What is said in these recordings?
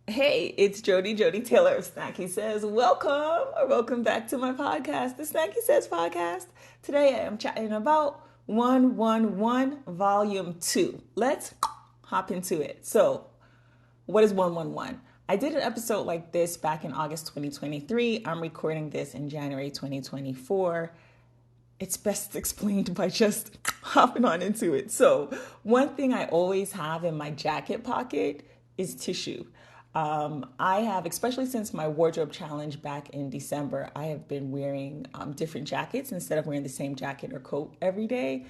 Hey, it's Jody Taylor of SnackySays. Welcome back to my podcast, the SnackySays Podcast. Today I am chatting about 111 Volume 2. Let's hop into it. So, what is 111? I did an episode like this back in August 2023. I'm recording this in January 2024. It's best explained by just hopping on into it. So, one thing I always have in my jacket pocket is tissue. I have, especially since my wardrobe challenge back in December, I have been wearing different jackets instead of wearing the same jacket or coat every day.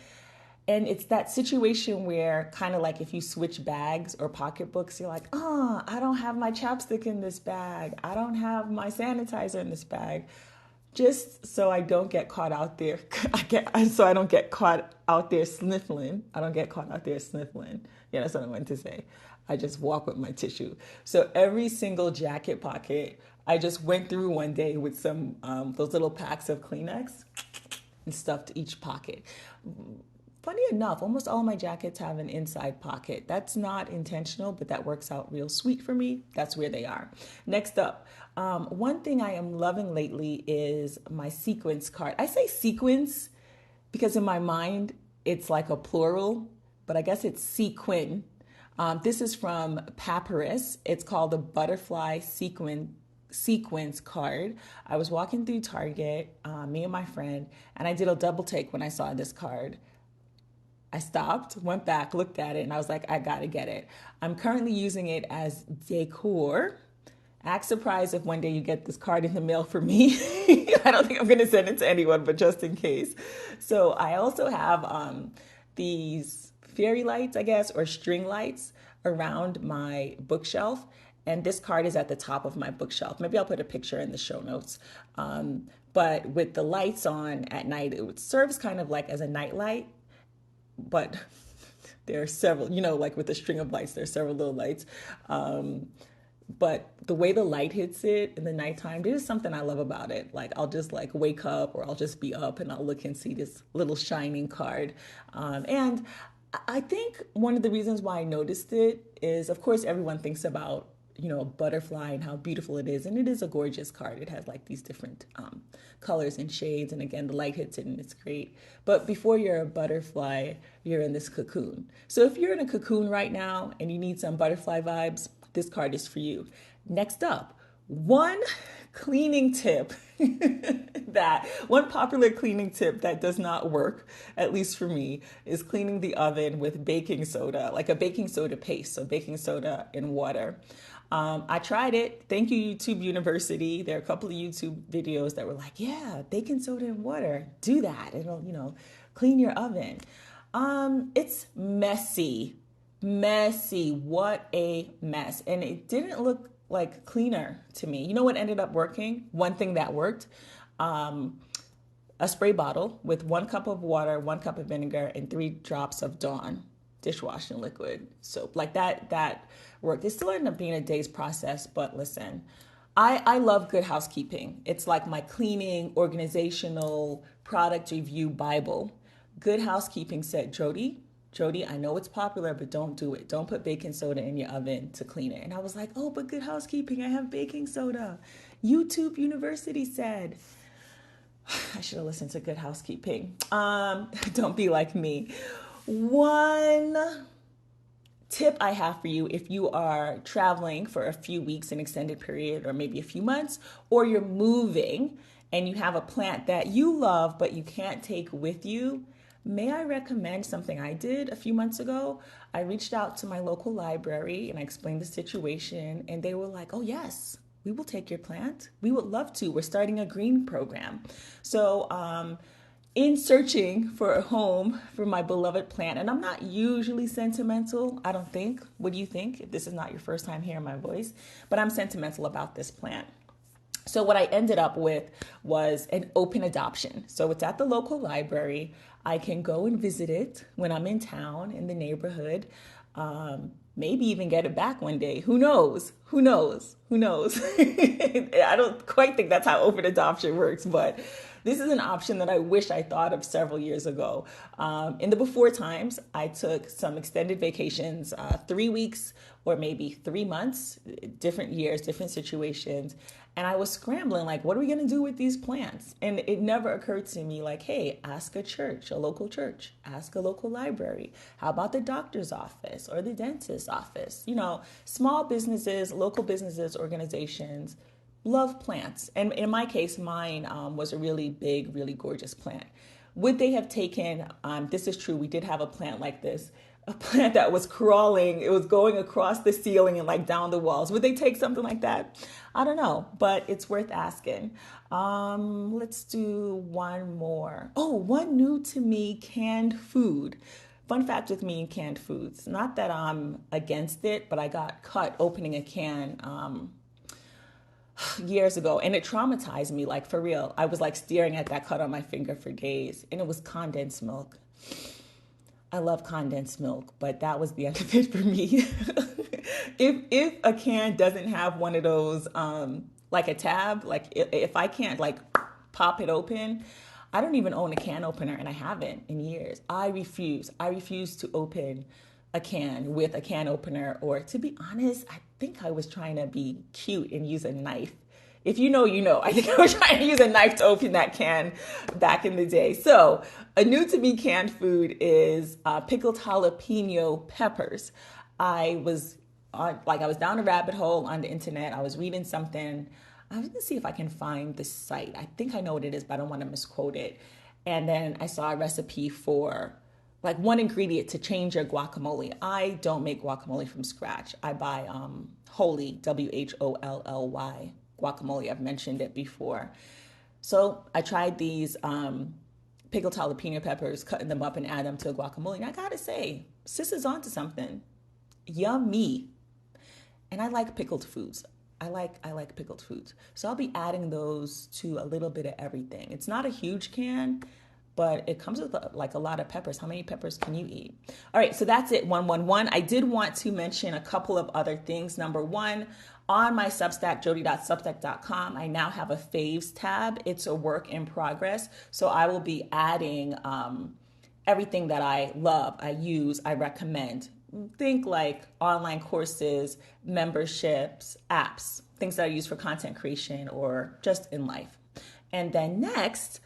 And it's that situation where kind of like if you switch bags or pocketbooks, you're like, oh, I don't have my chapstick in this bag. I don't have my sanitizer in this bag. Just so I don't get caught out there. So I don't get caught out there sniffling. I don't get caught out there sniffling. Yeah, that's what I meant to say. I just walk with my tissue. So every single jacket pocket, I just went through one day with some those little packs of Kleenex and stuffed each pocket. Funny enough, almost all my jackets have an inside pocket. That's not intentional, but that works out real sweet for me. That's where they are. Next up, one thing I am loving lately is my sequins card. I say sequins because in my mind, it's like a plural, but I guess it's sequin. This is from Papyrus. It's called the Butterfly Sequins Card. I was walking through Target, me and my friend, and I did a double take when I saw this card. I stopped, went back, looked at it, and I was like, I gotta get it. I'm currently using it as decor. Act surprised if one day you get this card in the mail for me. I don't think I'm gonna send it to anyone, but just in case. So I also have these fairy lights, I guess, or string lights around my bookshelf. And this card is at the top of my bookshelf. Maybe I'll put a picture in the show notes. But with the lights on at night, it serves kind of like as a night light. But there are several, like with the string of lights, there's several little lights. But the way the light hits it in the nighttime, there's something I love about it. Like I'll just like wake up or I'll just be up and I'll look and see this little shining card. And I think one of the reasons why I noticed it is, of course, everyone thinks about a butterfly and how beautiful it is. And it is a gorgeous card. It has like these different colors and shades. And again, the light hits it and it's great. But before you're a butterfly, you're in this cocoon. So if you're in a cocoon right now and you need some butterfly vibes, this card is for you. Next up, one popular cleaning tip that does not work, at least for me, is cleaning the oven with baking soda, like a baking soda paste. So baking soda and water. I tried it. Thank you, YouTube University. There are a couple of YouTube videos that were like, yeah, baking soda and water, do that. It'll, clean your oven. It's messy. What a mess. And it didn't look like cleaner to me. You know what ended up working? One thing that worked, a spray bottle with 1 cup of water, 1 cup of vinegar, and 3 drops of Dawn dishwashing liquid soap. Like that worked. It still ended up being a day's process, but listen, I love Good Housekeeping. It's like my cleaning, organizational, product review Bible. Good Housekeeping said, Jody, I know it's popular, but don't do it. Don't put baking soda in your oven to clean it. And I was like, oh, but Good Housekeeping, I have baking soda. YouTube University said. I should have listened to Good Housekeeping. Don't be like me. One tip I have for you if you are traveling for a few weeks, an extended period, or maybe a few months, or you're moving and you have a plant that you love but you can't take with you, may I recommend something I did a few months ago? I reached out to my local library and I explained the situation, and they were like, oh yes, we will take your plant. We would love to. We're starting a green program. So in searching for a home for my beloved plant, and I'm not usually sentimental, I don't think. What do you think if this is not your first time hearing my voice? But I'm sentimental about this plant. So what I ended up with was an open adoption. So it's at the local library. I can go and visit it when I'm in town, in the neighborhood. Maybe even get it back one day. Who knows? I don't quite think that's how open adoption works, but This is an option that I wish I thought of several years ago. In the before times, I took some extended vacations, 3 weeks or maybe 3 months, different years, different situations. And I was scrambling, like, what are we going to do with these plants? And it never occurred to me, like, hey, ask a church, a local church, ask a local library. How about the doctor's office or the dentist's office? You know, small businesses, local businesses, organizations love plants. And in my case, mine was a really big, really gorgeous plant. Would they have taken, this is true, we did have a plant like this, a plant that was crawling, it was going across the ceiling and like down the walls. Would they take something like that? I don't know, but it's worth asking. Let's do one more. Oh, one new to me canned food. Fun fact with me and canned foods, not that I'm against it, but I got cut opening a can years ago, and it traumatized me, like for real. I was like staring at that cut on my finger for days, and it was condensed milk. I love condensed milk, but that was the end of it for me. If a can doesn't have one of those, like a tab, like if I can't like pop it open, I don't even own a can opener, and I haven't in years. I refuse to open a can with a can opener, or to be honest, I think I was trying to be cute and use a knife. If you know, you know. I think I was trying to use a knife to open that can back in the day. So a new to me canned food is pickled jalapeno peppers. I was down a rabbit hole on the internet. I was reading something. I was going to see if I can find the site. I think I know what it is, but I don't want to misquote it. And then I saw a recipe for like one ingredient to change your guacamole. I don't make guacamole from scratch. I buy Wholly, WHOLLY guacamole. I've mentioned it before. So I tried these pickled jalapeno peppers, cutting them up and add them to a guacamole. And I gotta say, sis is onto something. Yummy. And I like pickled foods. I like pickled foods. So I'll be adding those to a little bit of everything. It's not a huge can, but it comes with like a lot of peppers. How many peppers can you eat? All right, so that's it, 111. I did want to mention a couple of other things. Number one, on my Substack, jody.substack.com, I now have a FAVS tab. It's a work in progress. So I will be adding everything that I love, I use, I recommend. Think like online courses, memberships, apps, things that I use for content creation or just in life. And then next,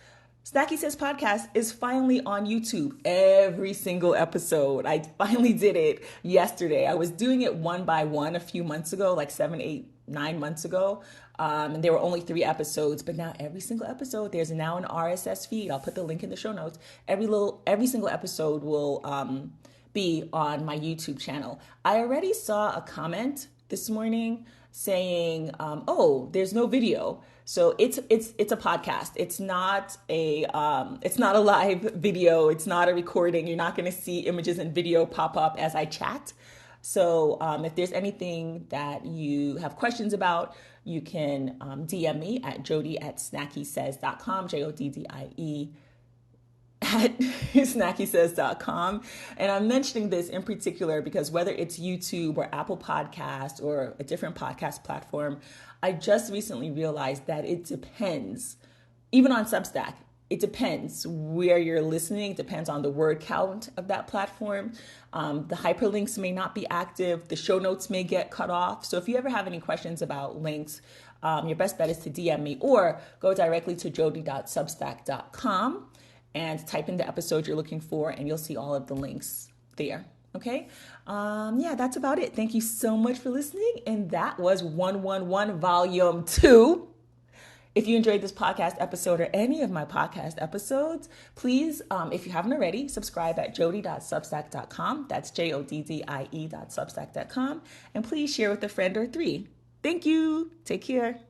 SnackySays Podcast is finally on YouTube. Every single episode. I finally did it yesterday. I was doing it one by one a few months ago, like 7, 8, 9 months ago. And there were only 3 episodes, but now every single episode, there's now an RSS feed. I'll put the link in the show notes. Every single episode will be on my YouTube channel. I already saw a comment this morning saying, oh, there's no video. So it's a podcast. It's not a live video. It's not a recording. You're not going to see images and video pop up as I chat. So if there's anything that you have questions about, you can DM me at jody@snackysays.com, JODDIE at SnackySays.com. And I'm mentioning this in particular because whether it's YouTube or Apple Podcast or a different podcast platform, I just recently realized that it depends, even on Substack, it depends where you're listening. It depends on the word count of that platform. The hyperlinks may not be active. The show notes may get cut off. So if you ever have any questions about links, your best bet is to DM me or go directly to jody.substack.com and type in the episode you're looking for, and you'll see all of the links there. Okay. Yeah, that's about it. Thank you so much for listening. And that was 111 Volume 2. If you enjoyed this podcast episode or any of my podcast episodes, please, if you haven't already, subscribe at jody.substack.com. That's JODDIE.substack.com. And please share with a friend or 3. Thank you. Take care.